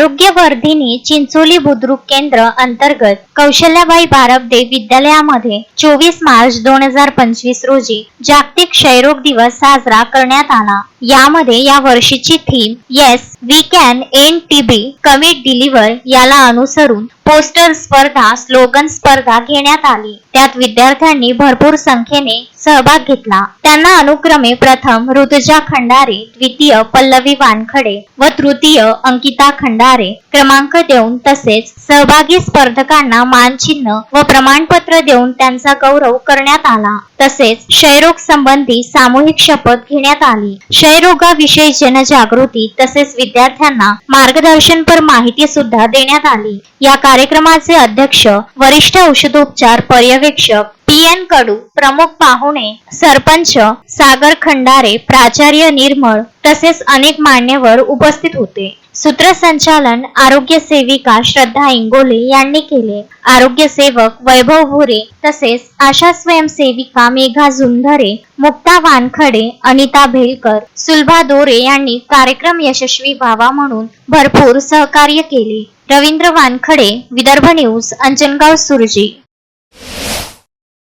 आरोग्यवर्धिनी चिंचोली बुद्रुक केंद्र अंतर्गत कौशल्याबाई बारबदे विद्यालयामध्ये 24 मार्च 2025 रोजी जागतिक क्षयरोग दिवस साजरा करण्यात आला। यामध्ये या वर्षीची theme yes we can end TB commit deliver याला अनुसरून पोस्टर स्पर्धा, स्लोगन स्पर्धा घेण्यात आली। त्यात विद्यार्थ्यांनी भरपूर संख्येने सहभाग घेतला। त्यांना अनुक्रमे प्रथम ऋतुजा खंडारे, द्वितीय पल्लवी वानखडे व तृतीय अंकिता खंडारे क्रमांक देऊन तसेच सहभागी स्पर्धकांना मानचिन्ह व प्रमाणपत्र देऊन त्यांचा गौरव करण्यात आला। तसेच क्षयरोग संबंधी सामूहिक शपथ घेण्यात आली। क्षयरोगाविषयी जनजागृती तसेच विद्यार्थ्यांना मार्गदर्शनपर माहिती सुद्धा देण्यात आली। या कार्यक्रमाचे अध्यक्ष वरिष्ठ औषधोपचार पर्यवेक्षक PN कडू, प्रमुख पाहुणे सरपंच सागर खंडारे, प्राचार्य निर्मळ तसेच अनेक मान्यवर उपस्थित होते। सूत्रसंचालन आरोग्य सेविका श्रद्धा इंगोले यांनी केले। आरोग्य सेवक वैभव भुरे तसेच आशा स्वयंसेविका मेघा झुंधरे, मुक्ता वानखडे, अनिता भेलकर, सुलभा दोरे यांनी कार्यक्रम यशस्वी व्हावा म्हणून भरपूर सहकार्य केले। रवींद्र वानखडे, विदर्भ न्यूज, अंजनगाव सुरजी।